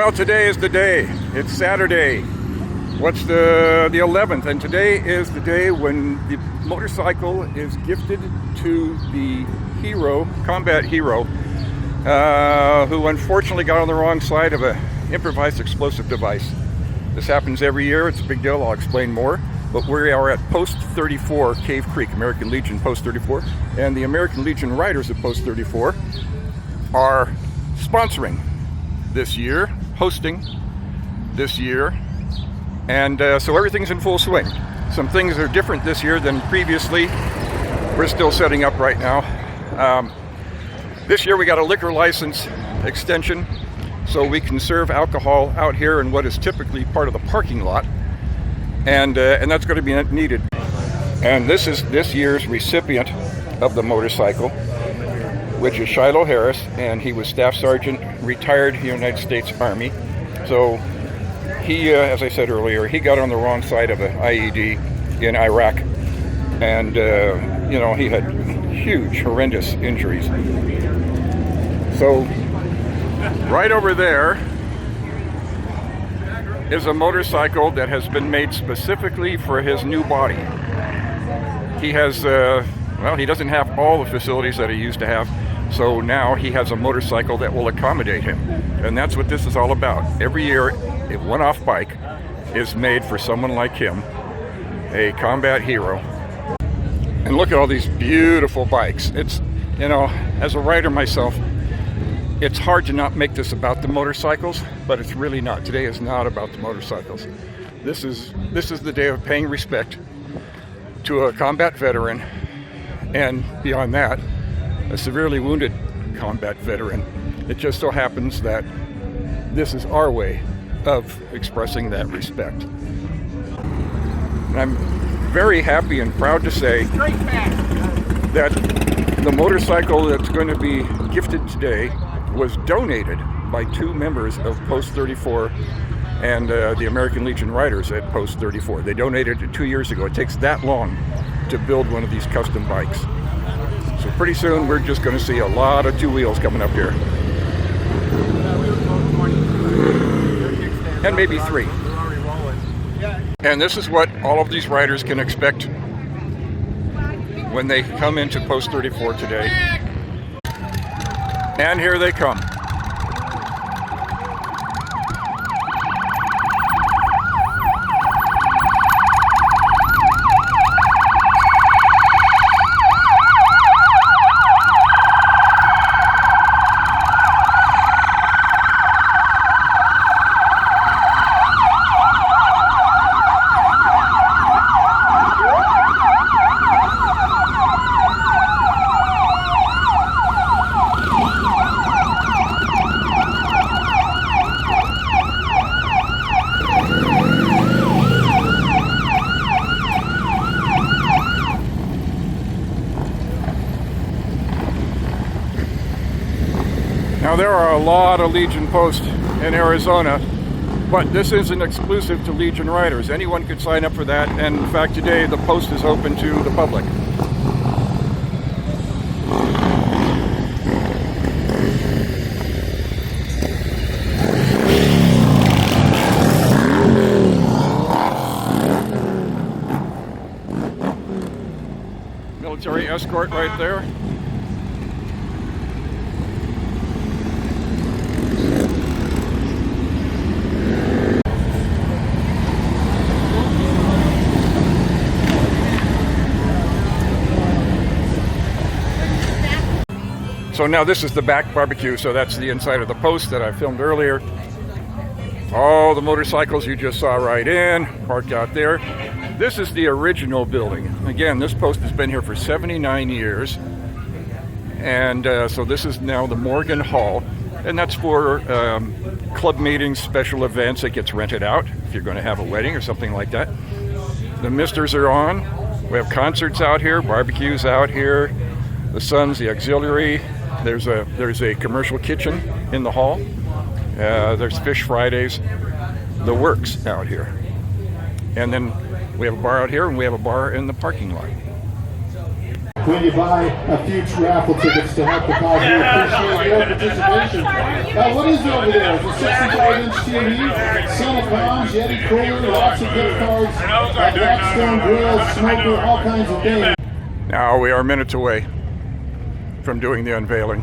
Well, today is the day. It's Saturday. What's the 11th? And today is the day when the motorcycle is gifted to the hero, combat hero, who unfortunately got on the wrong side of an improvised explosive device. This happens every year. It's a big deal. I'll explain more. But we are at Post 34, Cave Creek, American Legion Post 34. And the American Legion Riders at Post 34 are sponsoring this year, hosting this year. And so everything's in full swing. Some things are different this year than previously. We're still setting up right now. This year we got a liquor license extension, so we can serve alcohol out here in what is typically part of the parking lot. And that's going to be needed. And this is this year's recipient of the motorcycle, which is Shiloh Harris, and he was Staff Sergeant, retired United States Army. So he, as I said earlier, he got on the wrong side of an IED in Iraq, and he had huge, horrendous injuries. So right over there is a motorcycle that has been made specifically for his new body. He has, he doesn't have all the facilities that he used to have, so now he has a motorcycle that will accommodate him. And that's what this is all about. Every year, a one-off bike is made for someone like him, a combat hero. And look at all these beautiful bikes. It's, as a rider myself, it's hard to not make this about the motorcycles, but it's really not. Today is not about the motorcycles. This is the day of paying respect to a combat veteran, and beyond that, a severely wounded combat veteran. It just so happens that this is our way of expressing that respect. And I'm very happy and proud to say that the motorcycle that's going to be gifted today was donated by two members of Post 34 and the American Legion Riders at Post 34. They donated it 2 years ago. It takes that long to build one of these custom bikes. So pretty soon we're just going to see a lot of two wheels coming up here. And maybe three. And this is what all of these riders can expect when they come into Post 34 today. And here they come. Now there are a lot of Legion posts in Arizona, but this isn't exclusive to Legion Riders. Anyone could sign up for that, and in fact today the post is open to the public. Military escort right there. So now this is the back barbecue, so that's the inside of the post that I filmed earlier. All the motorcycles you just saw right in, parked out there. This is the original building. Again, this post has been here for 79 years. And so this is now the Morgan Hall. And that's for club meetings, special events. It gets rented out if you're going to have a wedding or something like that. The misters are on. We have concerts out here, barbecues out here. The Suns, the auxiliary. There's a commercial kitchen in the hall. There's Fish Fridays, the works out here. And then we have a bar out here, and we have a bar in the parking lot. when you buy a few raffle tickets to help the cause. We appreciate your participation. What is over there? It's a 65-inch TV, Son of Palms, Yeti cooler, lots of gift cards, a Blackstone grill, smoker, all kinds of things. Now we are minutes away from doing the unveiling.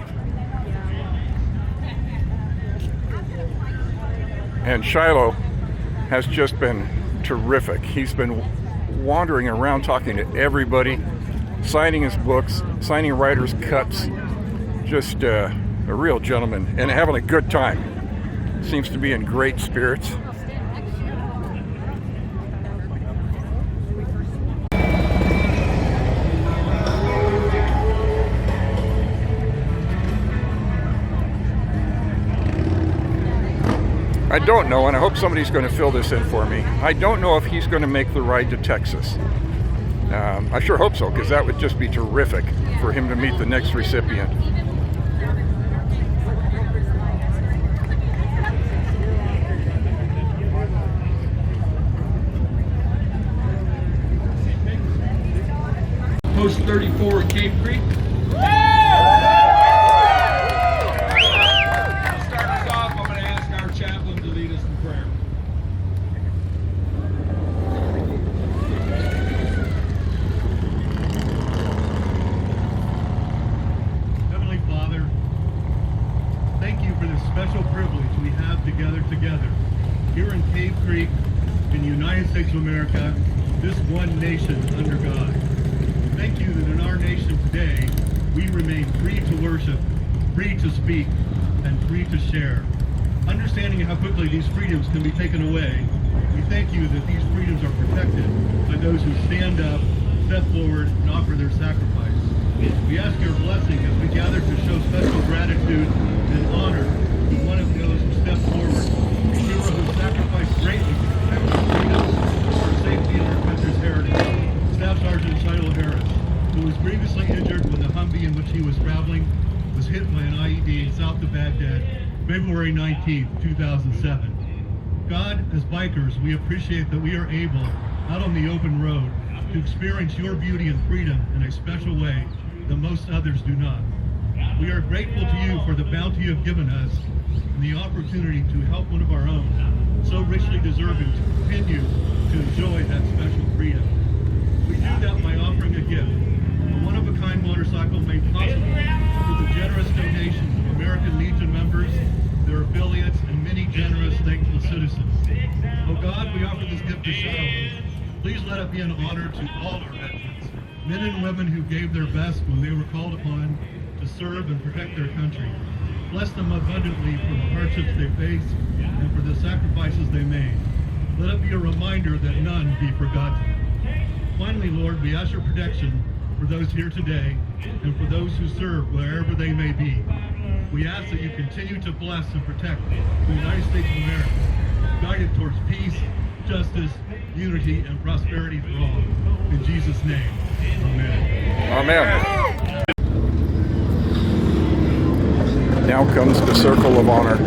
And Shiloh has just been terrific. He's been wandering around talking to everybody, signing his books, signing writers' cuts. Just a real gentleman and having a good time. Seems to be in great spirits. I don't know, and I hope somebody's going to fill this in for me. I don't know if he's going to make the ride to Texas. I sure hope so, because that would just be terrific for him to meet the next recipient. Post 34 Cave Creek. Special privilege we have together here in Cave Creek in the United States of America, this one nation under God. Thank you that in our nation today we remain free to worship, free to speak, and free to share. Understanding how quickly these freedoms can be taken away, we thank you that these freedoms are protected by those who stand up, step forward, and offer their sacrifice. We ask your blessing as we gather to show special gratitude and honor to one of those who stepped forward, a hero who sacrificed greatly to protect our freedoms, our safety, and our country's heritage. Staff Sergeant Shiloh Harris, who was grievously injured when the Humvee in which he was traveling was hit by an IED south of Baghdad, February 19, 2007. God, as bikers, we appreciate that we are able, out on the open road, to experience your beauty and freedom in a special way that most others do not. We are grateful to you for the bounty you have given us and the opportunity to help one of our own, so richly deserving to continue to enjoy that special freedom. We do that by offering a gift, a one-of-a-kind motorcycle made possible through the generous donations of American Legion members, their affiliates, and many generous, thankful citizens. Oh God, we offer this gift to Shiloh. Please let it be an honor to all our veterans, men and women who gave their best when they were called upon to serve and protect their country. Bless them abundantly for the hardships they faced and for the sacrifices they made. Let it be a reminder that none be forgotten. Finally, Lord, we ask your protection for those here today and for those who serve wherever they may be. We ask that you continue to bless and protect the United States of America, guided towards peace, justice, unity, and prosperity for all. In Jesus' name, amen. Amen. Now comes the Circle of Honor.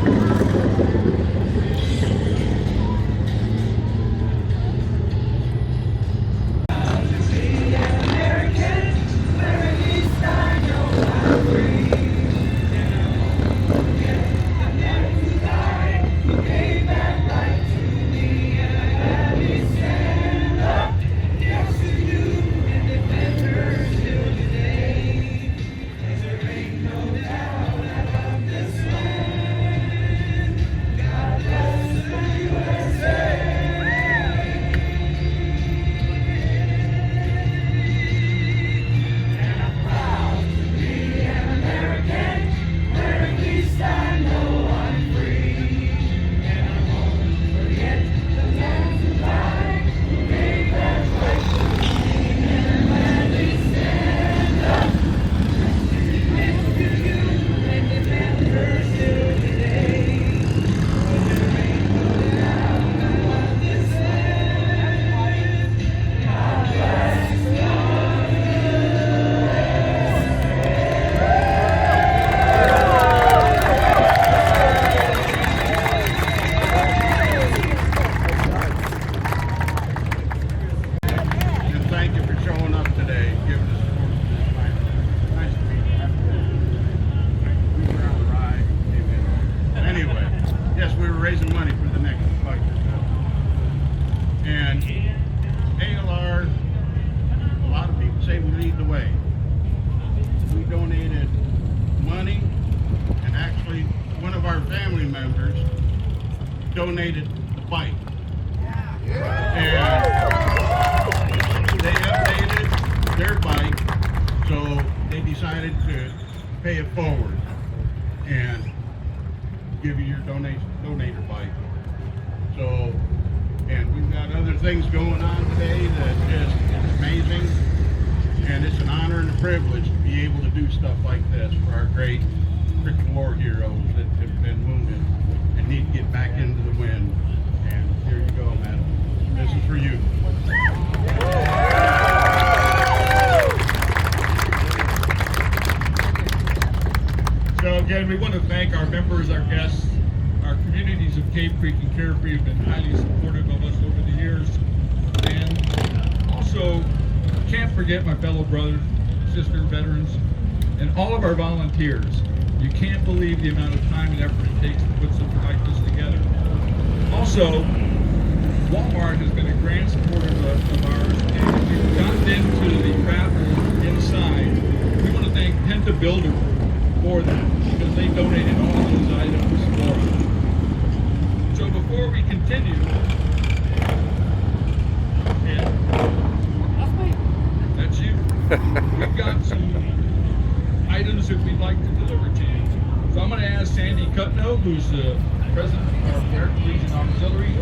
donated money, and actually one of our family members donated the bike. And they updated their bike, so they decided to pay it forward and give you your donator bike. So, and we've got other things going on today that just is amazing, and it's an honor and a privilege to be able to do stuff like this for our great freaking war heroes that have been wounded and need to get back into the wind. And here you go, madam. This is for you. So again, we want to thank our members, our guests, our communities of Cave Creek and Carefree have been highly supportive of us over the years. And also, can't forget my fellow brothers, sister veterans, and all of our volunteers. You can't believe the amount of time and effort it takes to put something like this together. Also, Walmart has been a grand supporter of ours, and we've gotten into the raffle inside. We want to thank Penta Builder for that, because they donated all those items for us. So before we continue, and that's you, we've got some items that we'd like to deliver to you. So I'm going to ask Sandy Cutno, who's the president of our American Legion Auxiliary,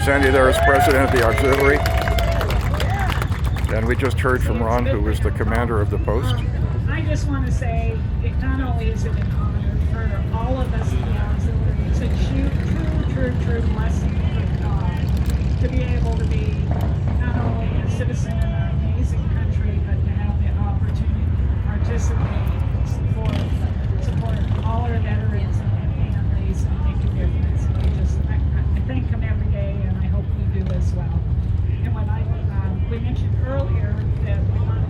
Sandy there is president of the auxiliary. And we just heard from Ron, who was the commander of the post. I just want to say, it not only is it an honor for all of us in the auxiliary, it's a true blessing from God to be able to be not only a citizen in our amazing country, but to have the opportunity to participate, support all our veterans and their families and make a difference. I thank them every day, and I hope we do as well. And when we mentioned earlier that we want to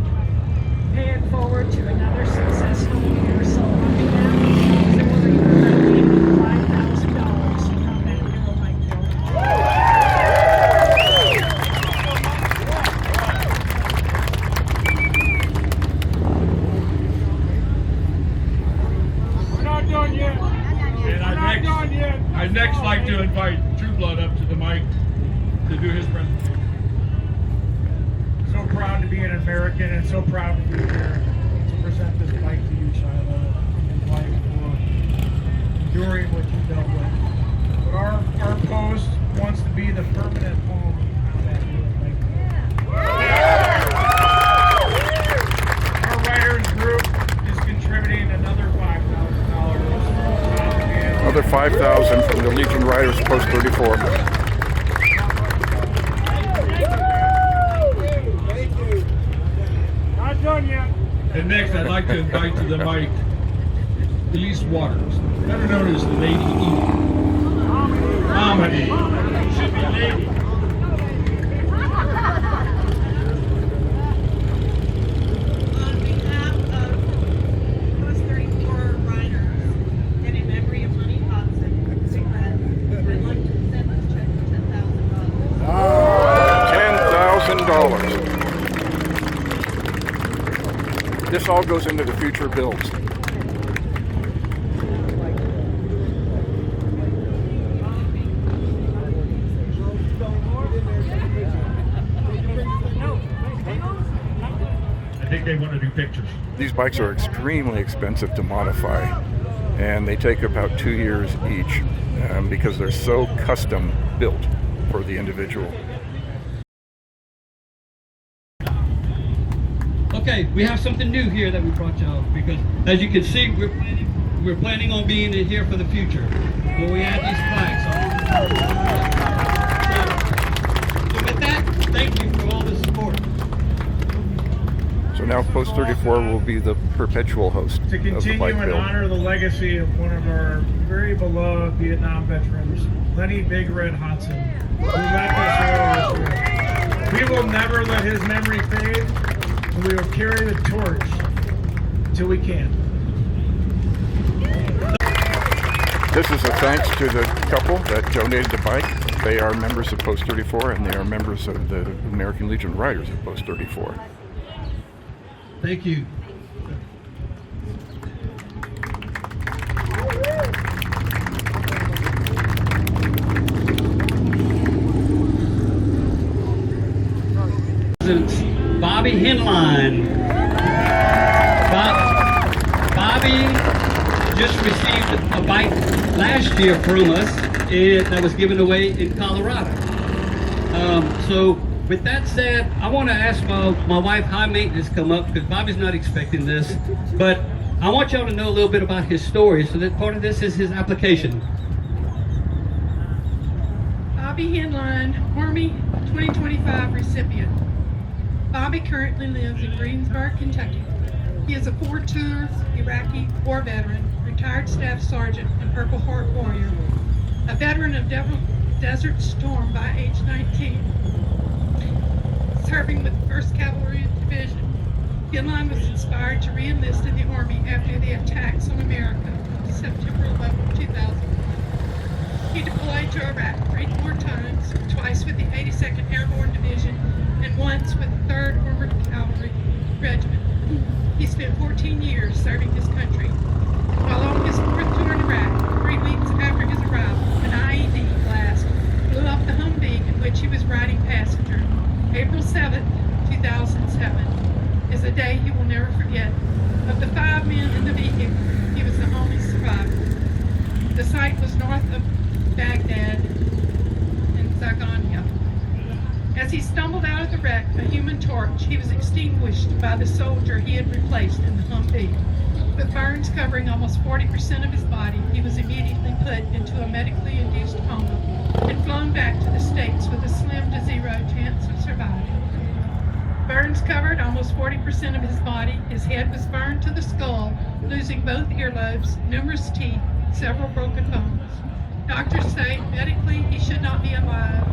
pay it forward to another successful year, so on behalf of the auxiliary, we're giving $5,000 from that Hero Bike program. And I'd next like to invite True Blood up to the mic to do his presentation. So proud to be an American and so proud to be here to present this bike to you, Shiloh, and life for enduring what you dealt with. But our post wants to be the permanent home of that Hero Bike. Our writers group is contributing another $5,000. Another $5,000 from the Legion Riders Post 34. Not done yet. And next, I'd like to invite to the mic Elise Waters, better known as Lady E. Comedy. Should be Lady. On behalf of Post 34 riders and in memory of Money Hudson, I'd like to send this check for $10,000. $10,000. This all goes into the future builds. I think they want to do pictures. These bikes are extremely expensive to modify, and they take about 2 years each because they're so custom built for the individual. Okay, we have something new here that we brought you out because, as you can see, we're planning on being here for the future. When we add these flags. So with that, thank you for all the support. So now Post 34 will be the perpetual host To of the continue bike and build. honor the legacy of one of our very beloved Vietnam veterans, Lenny Big Red Hudson, who left us earlier this year. We will never let his memory fade, and we will carry the torch till we can. This is a thanks to the couple that donated the bike. They are members of Post 34, and they are members of the American Legion Riders of Post 34. Thank you. just received a bike last year from us that was given away in Colorado. So with that said, I want to ask my wife, High Maintenance, come up because Bobby's not expecting this, but I want y'all to know a little bit about his story. So that part of this is his application. Bobby Henline, Army 2025 recipient. Bobby currently lives in Greensburg, Kentucky. He is a 4-tour Iraqi war veteran, retired staff sergeant, and Purple Heart warrior. A veteran of Desert Storm by age 19. Serving with the 1st Cavalry Division. Henline was inspired to re-enlist in the Army after the attacks on America on September 11, 2000. He deployed to Iraq 3 more times, twice with the 82nd Airborne Division and once with the 3rd Armored Cavalry Regiment. He spent 14 years serving his country. While on his 4th tour in Iraq, 3 weeks after his arrival, an IED blast blew up the Humvee in which he was riding passenger. April 7, 2007 is a day he will never forget. Of the 5 men in the vehicle, he was the only survivor. The site was north of Baghdad in Zaghania. As he stumbled out of the wreck, a human torch, he was extinguished by the soldier he had replaced in the Humvee. With burns covering almost 40% of his body, he was immediately put into a medically induced coma and flown back to the States with a slim to zero chance of surviving. Burns covered almost 40% of his body. His head was burned to the skull, losing both earlobes, numerous teeth, several broken bones. Doctors say medically he should not be alive.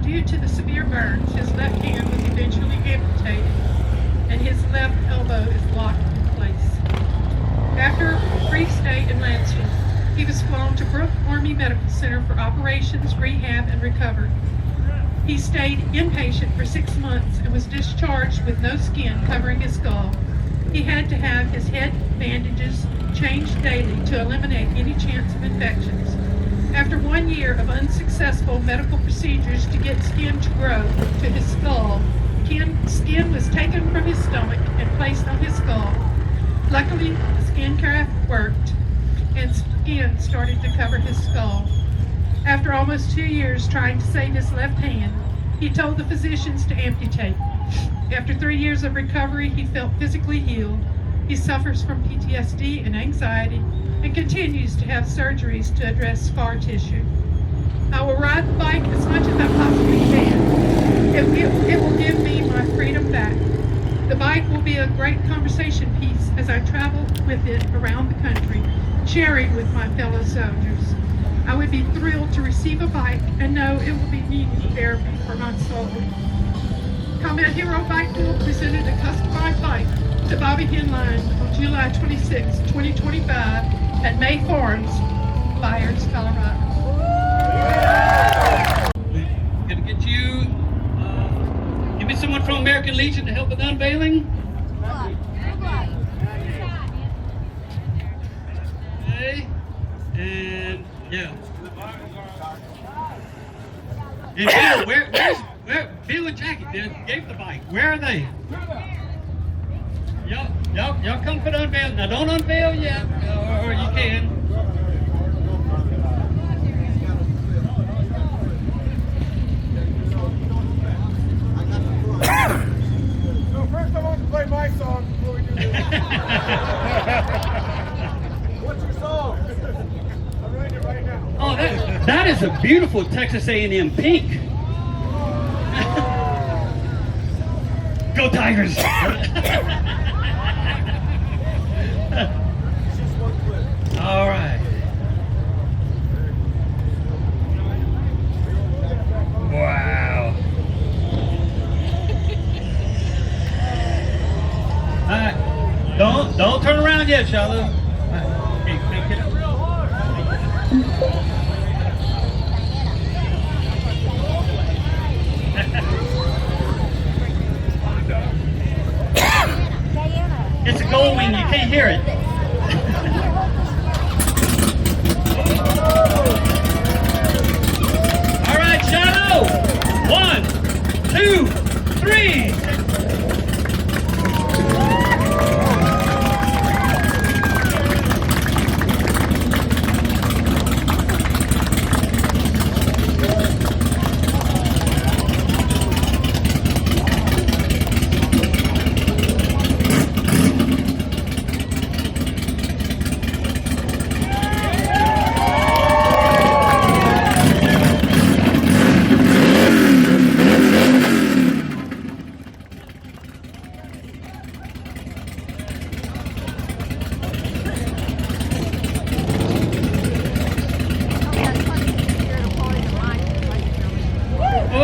Due to the severe burns, his left hand was eventually amputated and his left elbow is locked in place. After a brief stay in Lansing, he was flown to Brooke Army Medical Center for operations, rehab, and recovery. He stayed inpatient for 6 months and was discharged with no skin covering his skull. He had to have his head bandages changed daily to eliminate any chance of infections. After 1 year of unsuccessful medical procedures to get skin to grow to his skull, skin was taken from his stomach and placed on his skull. Luckily, the skin graft worked and skin started to cover his skull. After almost 2 years trying to save his left hand, he told the physicians to amputate. After 3 years of recovery, he felt physically healed. He suffers from PTSD and anxiety and continues to have surgeries to address scar tissue. I will ride the bike as much as I possibly can. It will give me my freedom back. The bike will be a great conversation piece as I travel with it around the country, sharing with my fellow soldiers. I would be thrilled to receive a bike and know it will be needed therapy for my soul. Combat Hero Bike Duel presented a customized bike to Bobby Henline on July 26, 2025 at May Farms, Byers, Colorado. Gonna get you, give me someone from American Legion to help with unveiling. Okay, and yeah. And Bill, where Bill and Jackie gave the bike? Where are they? Y'all come for the unveil. Now don't unveil yet, or you can. So first I want to play my song before we do this. What's your song? I'm writing it right now. Oh, that is a beautiful Texas A&M pink. Go Tigers! All right. Wow. All right. Don't turn around yet, Shiloh. Hey, get up. It's a gold wing, you can't hear it. All right, Shadow. 1, 2, 3.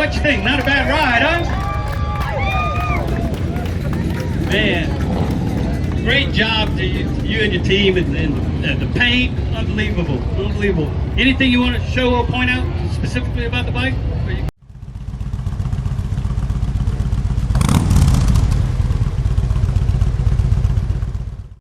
What you think? Not a bad ride, huh? Man, great job to you and your team, and the paint, unbelievable, unbelievable. Anything you want to show or point out specifically about the bike? Are you